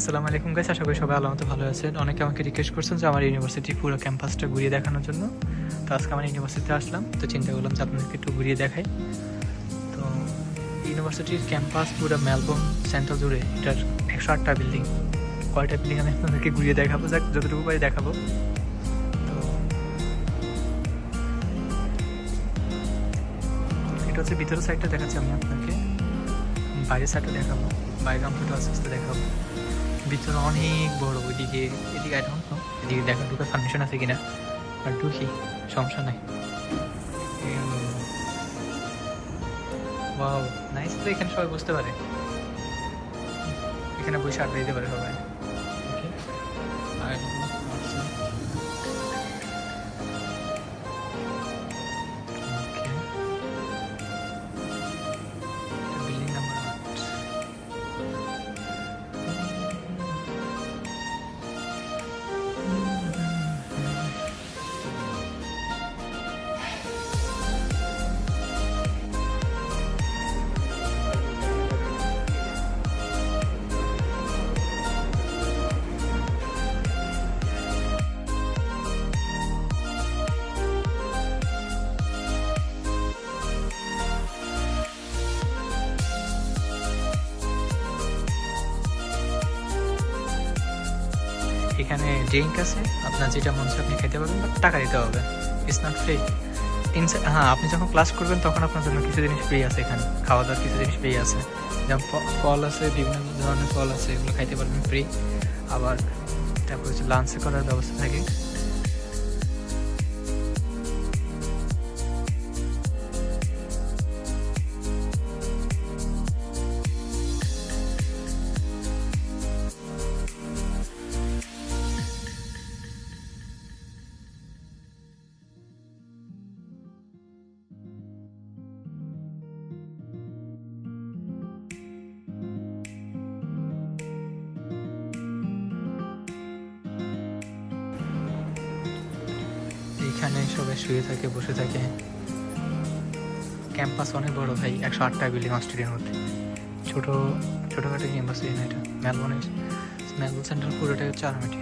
আসসালামু আলাইকুম গাইস, আশা করি সবাই আল্লাহর মতো ভালো আছেন। অনেকে আমাকে রিকোয়েস্ট করছেন যে আমার ইউনিভার্সিটির পুরো ক্যাম্পাসটা ঘুরিয়ে দেখানোর জন্য। তো আজকে আমার ইউনিভার্সিটিতে আসলাম, তো চিন্তা করলাম যে আপনাদেরকে একটু ঘুরিয়ে দেখাই। তো ইউনিভার্সিটির ক্যাম্পাস পুরো মেলবোর্ন সেন্টার জুড়ে এটার 108টা বিল্ডিং। কয়টা বিল্ডিং আমি আপনাদেরকে ঘুরিয়ে দেখাবো, যাক যতটুকু পারি দেখাবো। তো এটা হচ্ছে ভিতরের সাইডটা দেখাচ্ছি আমি আপনাকে, বাইরের সাইডটা দেখাবো, বাইরের অংশটা আস্তে আস্তে দেখাবো। ভিতরে অনেক বড়, ওইদিকে এদিকে আই ডোন্ট নো এদিকে দেখা ঢুকার পারমিশন আছে কিনা, আর ঢুকি সমস্যা নাই। ওয়াও নাইস, তো এখানে সবাই বুঝতে পারে, এখানে বসে আড্ডা দিতে পারে সবাই। ওকে, আর বিল্ডিং নাম্বার 8। এখানে ড্রিঙ্ক আছে, আপনার যেটা মন চায় আপনি খেতে পারবেন, বাট টাকা দিতে হবে, ইটস নট ফ্রি। হ্যাঁ, আপনি যখন ক্লাস করবেন তখন আপনার জন্য কিছু জিনিস ফ্রি আছে, এখানে খাওয়া দাওয়ার কিছু জিনিস ফ্রি আছে, যেমন ফল আছে, বিভিন্ন ধরনের ফল আছে, এগুলো খাইতে পারবেন ফ্রি। আবার তারপর হচ্ছে লাঞ্চ করার ব্যবস্থা থাকে। এখানে সবাই শুয়ে থাকে, বসে থাকে। ক্যাম্পাস অনেক বড় ভাই, 108টা বিল্ডিং অস্ট্রেলিয়ার মধ্যে। ছোটোখাটো ইউনিভার্সিটি না এটা, মেলবোর্ন সেন্ট্রাল পুরোটাই হচ্ছে আর্মিটি।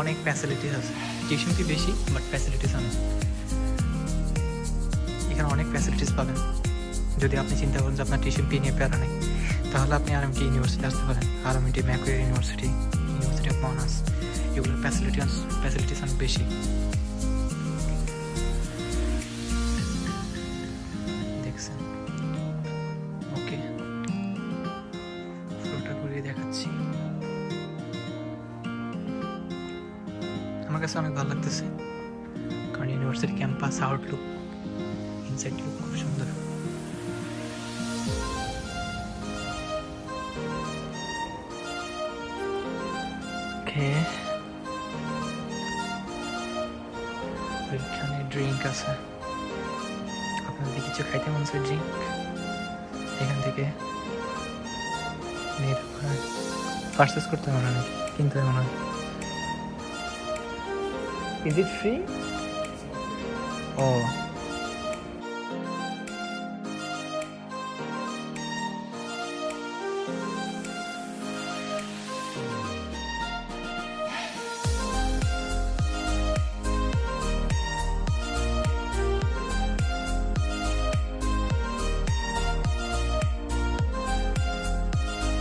অনেক ফ্যাসিলিটিস আছে, টিউশন ফি বেশি বাট ফ্যাসিলিটিস অনেক। এখানে অনেক ফ্যাসিলিটিস পাবেন। যদি আপনি চিন্তা করেন যে আপনার টিউশন ফি নিয়ে প্যারা নেই, তাহলে আপনি আরএমটি ইউনিভার্সিটি আসতে পারেন। আরএমটি, ম্যাকুয়ারি ইউনিভার্সিটি, ইউনিভার্সিটি অফ মনাস, এগুলোর ফ্যাসিলিটিস অনেক বেশি। দেখছেন? ওকে, ফ্লোরটা ঘুরিয়ে দেখাচ্ছি। আমার কাছে অনেক ভালো লাগতেছে, কারণ university campus Outlook, inside look খুব সুন্দর। এখানে ড্রিঙ্ক আছে, আপনার যদি কিছু খাইতে মন চায় ড্রিঙ্ক এখান থেকে পারচেস করতে মনে হয়, কিনতে মনে হয়। Is it free? ও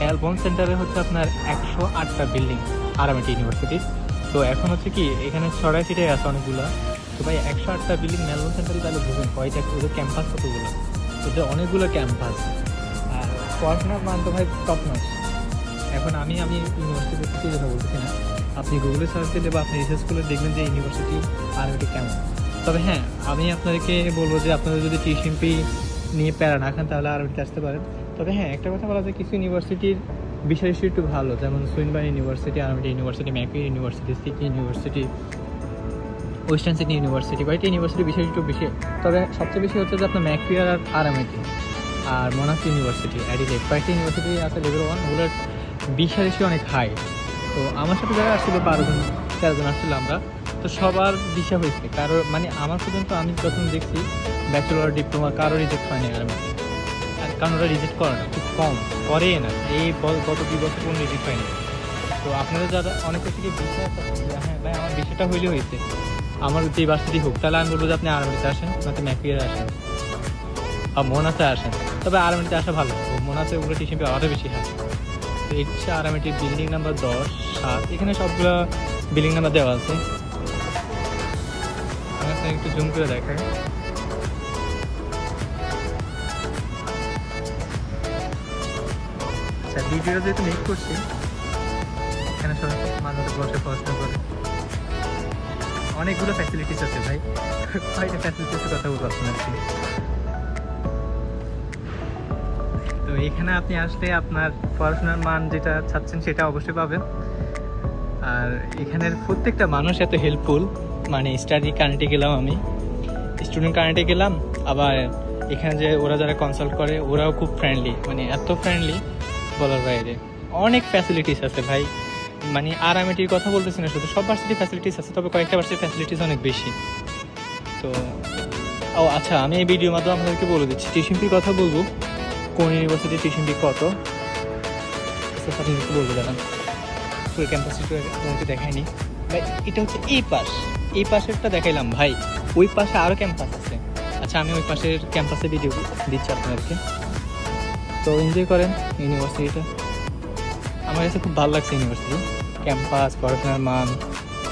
মেলবোর্ন সেন্টারে হচ্ছে আপনার 108টা বিল্ডিং আরএমটি ইউনিভার্সিটির। তো এখন হচ্ছে কি এখানে ছড়াই ছিটাই আছে অনেকগুলো। তো ভাই 108টা বিল্ডিং মেলবোর্ন সেন্টারে তাহলে বুঝুন কয়টা, ওদের ক্যাম্পাস কতগুলো, ওদের অনেকগুলো ক্যাম্পাস। আর পড়াশোনার মান তো ভাই টপ নচ। এখন আমি ইউনিভার্সিটি থেকে যেটা বলতেছি না, আপনি গুগলে সার্চ দিলে বা আপনি রিসার্চ করলে দেখবেন যে ইউনিভার্সিটি আরএমটি কেমন। তবে হ্যাঁ, আমি আপনাদেরকে বলবো যে আপনারা যদি টিউশন ফি নিয়ে প্যারা না খান তাহলে আরএমটিতে আসতে পারেন। তবে হ্যাঁ, একটা কথা বলা যায়, কিছু ইউনিভার্সিটির বিষয় একটু ভালো, যেমন Swinburne University, RMIT University, Macquarie University, City University, Western City University, কয়েকটি ইউনিভার্সিটির বিষয় একটু বেশি। তবে সবচেয়ে বেশি হচ্ছে যে আপনার ম্যাকুয়ারি আর আরএমটি আর মনাস ইউনিভার্সিটি, অ্যাডিলেড, কয়েকটি ইউনিভার্সিটি আছে লেভেল 1, ওগুলোর বিষয় অনেক হাই। তো আমার সাথে যারা আসছিল 12-13 জন আসছিল আমরা, তো সবার দিশা হয়েছে কারো, মানে আমার পর্যন্ত আমি যখন দেখছি ব্যাচেলর ডিপ্লোমা কারো রিজেক্ট হয়নি আর কারণ ওরা রিজেক্ট করে না, খুব কম করে না, এই গত 2 বছর কোনো রিজেক্ট হয়নি। তো আপনারা যারা অনেকে থেকে বিষয় হ্যাঁ ভাই আমার বিষয়টা হইলে হয়েছে, আমার যে ভার্সিটি হোক, তাহলে আমি বলবো যে আপনি আর্মিতে আসেন, নয়তো ম্যাকুয়ারে আসেন আর মোনাতে আসেন। তবে আর্মিতে আসা ভালো, মোনাতে ওগুলো টিউশন আরও বেশি হয়। তো এই হচ্ছে আর্মিটির বিল্ডিং নাম্বার 10, 7, এখানে সবগুলো বিল্ডিং নাম্বার দেওয়া আছে। আমি আপনাকে একটু জুম করে দেখাই। আচ্ছা, ভিডিও যেহেতু মেক করছি, এখানে সবাই মাঝে বসে পড়াশোনা করে, অনেকগুলো ফ্যাসিলিটিস আছে ভাই, কয়টা ফ্যাসিলিটিসের কথা বলবো আপনাকে। তো এখানে আপনি আসলে আপনার পড়াশোনার মান যেটা চাচ্ছেন সেটা অবশ্যই পাবেন। আর এখানের প্রত্যেকটা মানুষ এত হেল্পফুল, মানে স্টাডি কারেন্টে গেলাম, আমি স্টুডেন্ট কারেন্টে গেলাম, আবার এখানে যে ওরা যারা কনসাল্ট করে ওরাও খুব ফ্রেন্ডলি, মানে এত ফ্রেন্ডলি বলার বাইরে। অনেক ফ্যাসিলিটিস আছে ভাই, মানে আরআইএমটির কথা বলতেছি না শুধু, সব ভার্সিটি ফ্যাসিলিটিস আছে, তবে কয়েকটা ভার্সিটি ফ্যাসিলিটিস অনেক বেশি। তো আচ্ছা, আমি এই ভিডিওর মাধ্যমে আপনাদেরকে বলে দিচ্ছি টিউশন ফির কথা বলবো, কোন ইউনিভার্সিটির টিউশন ফি কত আপনি একটু বলতে জানান। পুরো ক্যাম্পাসটা তোমাকে দেখায়নি ভাই, এটা হচ্ছে এই পাশেরটা দেখাইলাম ভাই, ওই পাশে আরও ক্যাম্পাস আছে। আচ্ছা, আমি ওই পাশের ক্যাম্পাসে ভিডিও দিচ্ছি আপনাদেরকে, তো এনজয় করেন ইউনিভার্সিটিটা। আমার কাছে খুব ভালো লাগছে ইউনিভার্সিটি, ক্যাম্পাস, পড়াশোনার মান,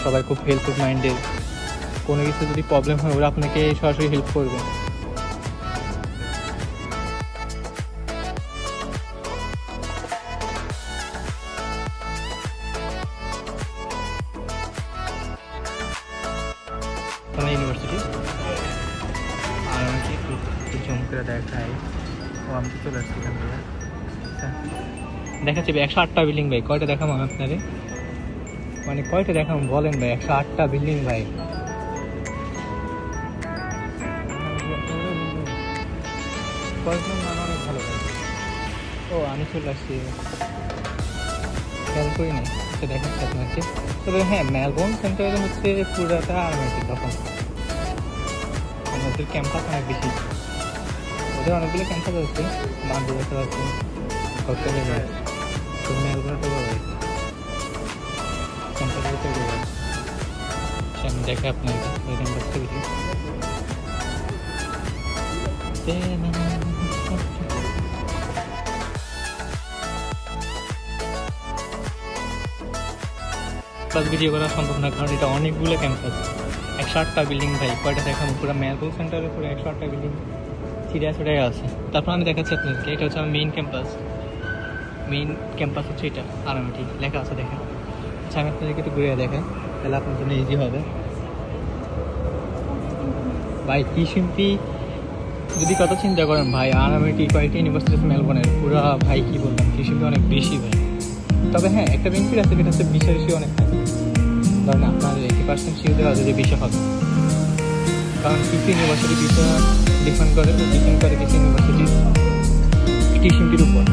সবাই খুব হেল্পফুল মাইন্ডেড। কোনো কিছু যদি প্রবলেম হয় ওরা আপনাকে সরাসরি হেল্প করবে। ইউনিভার্সিটি আর আমাকে একটু জম করে দেখাই। আমি তো চলে আসছি এখান থেকে। দেখাচ্ছি ভাই 108টা বিল্ডিং ভাই, কয়টা দেখাবো আপনারে, মানে কয়টা দেখাবো বলেন ভাই, 108টা বিল্ডিং ভাই। পড়াশোনার মান অনেক ভালো ভাই। আমি চলে আসছি, খেয়াল করি না, সেটা দেখাচ্ছি আপনাকে। তবে হ্যাঁ, মেলবোর্ন সেন্টারে হচ্ছে পুরাটা আর্মিটি, তখন ওদের ক্যাম্পাস অনেক বেশি, ওদের অনেকগুলো ক্যাম্পাস আছে, বান্ধবতা আছে, মেলবোর্নটা বড় হয়েছে ক্যাম্পাসের তৈরি হয়। আমি দেখে আপনাকে ওই ক্যাম্পাস থেকে ক্লাস ভিডিও করা সম্ভব না, কারণ এটা অনেকগুলো ক্যাম্পাস, 108টা বিল্ডিং ভাই, কয়টা দেখাবো, পুরো মেলবোর্ন সেন্টারে পুরো 108টা বিল্ডিং সিরিয়াস ওটাই আছে। তারপর আমি দেখাচ্ছি আপনাদেরকে, এটা হচ্ছে আমার মেইন ক্যাম্পাস হচ্ছে এটা আরআইএমটি লেখা আছে, দেখেন। আচ্ছা, আমি আপনাদেরকে একটু ঘুরে দেখাই, তাহলে আপনার জন্য ইজি হবে ভাই। টিউশন ফি যদি কথা চিন্তা করেন ভাই, আরআইএমটি কয়েকটি ইউনিভার্সিটি মেলবোর্নের পুরো ভাই কী বললাম, টিউশন ফি অনেক বেশি ভাই। তবে হ্যাঁ, একটা বেনিফিট আছে, যেটা হচ্ছে বিষয় অনেক থাকে, ধরেন আপনার 80% শিওর দেওয়া যায় যে বিষয় হবে, কারণ কিছু ইউনিভার্সিটি বিষয় ডিপেন্ড করে কিছু ইউনিভার্সিটির টিউশন ফির উপর।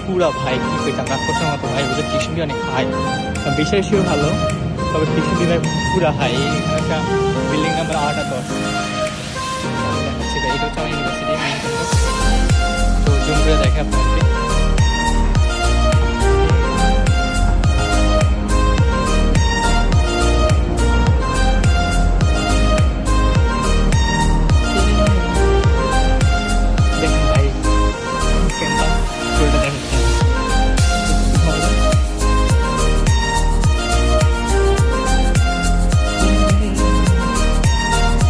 পুরা ভাই কি পেতাম রাগ করতে মতো ভাই, ওদের টিউশন ফি অনেক হাই, বিষয় শিও ভালো, তবে টিউশন ফি ভাই পুরা হাই। এখানে একটা বিল্ডিং নাম্বার 8 আর 10 দেখাচ্ছি ভাই, এটা হচ্ছে আমার ইউনিভার্সিটি মেইন ক্যাম্পাস। তো জুম করে দেখে আপনাকে, দেখেন ভাই ক্যাম্পাস পুরোটা দেখাচ্ছি।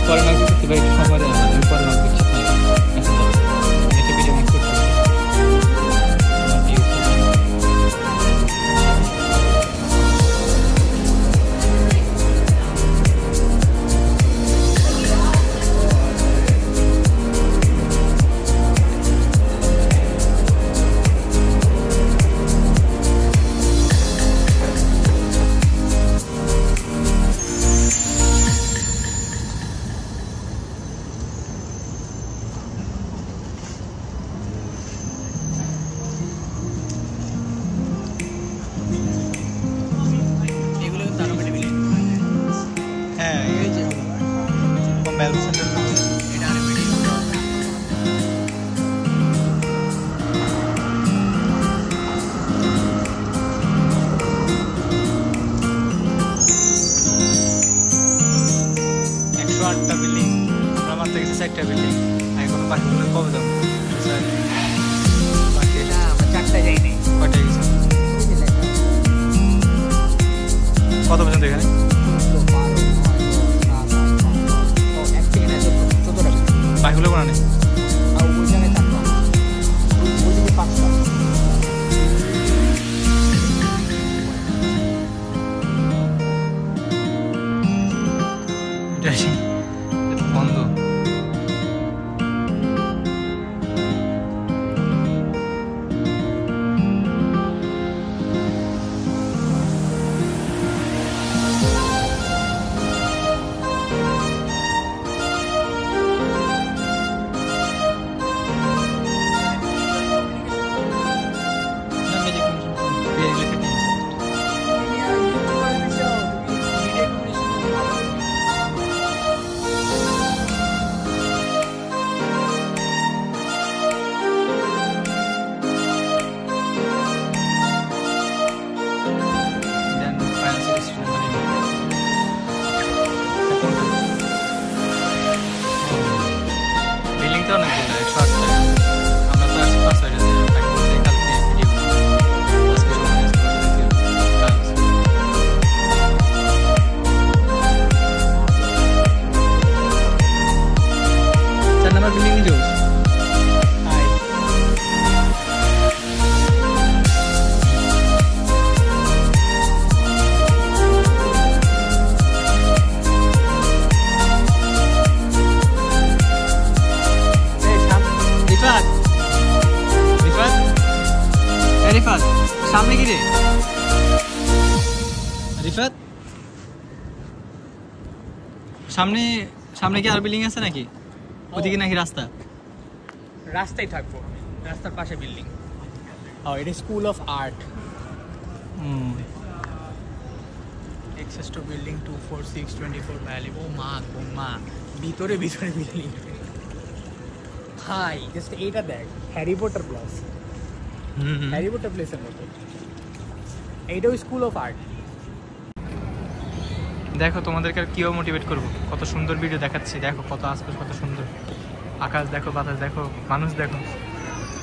পরে না করতে ভাই সময় দেয় না, আমি পরে না করছি, একটা ভিডিও মেক করতে মেলবোর্ন সেন্টার এটা আরে ভিডিও আটটা বিল্ডিং আমরা মাত্র গেছি 4টা বিল্ডিং এখন বাকিগুলো কবে যাবো আমরা 4টা যাইনি কয়টা গেছি কত পর্যন্ত এখানে বাকিগুলো কোনো নেই বন্ধ বিল্ডিংটা অনেকগুলো 108টা আমরা তো আসছি 5-6টা বিল্ডিং জোস রিফাত সামনে কি রে রিফাত সামনে সামনে কি আর বিল্ডিং আছে নাকি ওদিকে নাকি রাস্তায় থাকবো রাস্তার পাশে বিল্ডিং এটা school of art access to building 24624 valley ও মা ভিতরে বিল্ডিং হাই জাস্ট এইটা দেখ Harry Potter plus Harry Potter প্লেসের মতো এইটাও স্কুল অফ আর্ট দেখো তোমাদেরকে আর কিভাবে মোটিভেট করবো কত সুন্দর ভিডিও দেখাচ্ছি দেখো কত আশপাশ কত সুন্দর আকাশ দেখো বাতাস দেখো মানুষ দেখো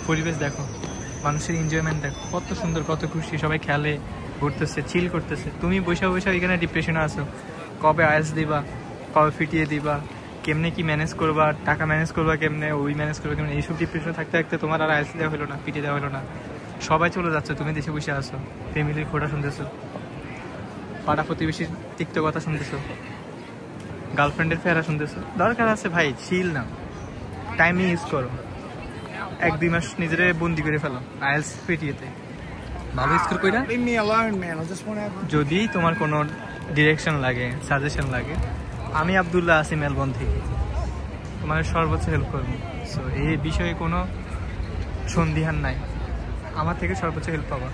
পরিবেশ দেখো মানুষের এনজয়মেন্ট দেখো কত সুন্দর কত খুশি সবাই খেলে ঘুরতেছে চিল করতেছে তুমি বসে বসে এখানে ডিপ্রেশনে আসো কবে আইএলস দিবা কবে ফিটিয়ে দিবা কেমনে কি ম্যানেজ করবা টাকা ম্যানেজ করবা কেমনে ওই ম্যানেজ করবা কেমনে এইসব ডিপ্রেশনে থাকতে থাকতে তোমার আর আইএলস দেওয়া হলো না ফিটিয়ে দেওয়া হলো না সবাই চলে যাচ্ছে তুমি দেশে বসে আসো ফ্যামিলির খোঁটা শুনতেছো পাড়া প্রতিবেশীর তিক্ত কথা শুনতেছো গার্লফ্রেন্ডের ফেরা শুনতেছো দরকার আছে ভাই চিল না টাইম ইউজ করো 1-2 মাস নিজের বন্দি করে ফেলো আইএলস ফিটিয়েতে ভালো স্কোর কইরা যদি তোমার কোনো ডিরেকশন লাগে সাজেশন লাগে আমি আব্দুল্লাহ আছি মেলবোর্ন থেকে তোমার সর্বোচ্চ হেল্প করবো সো এই বিষয়ে কোনো সন্দিহান নাই আমার থেকে সর্বোচ্চ হেল্প পাবা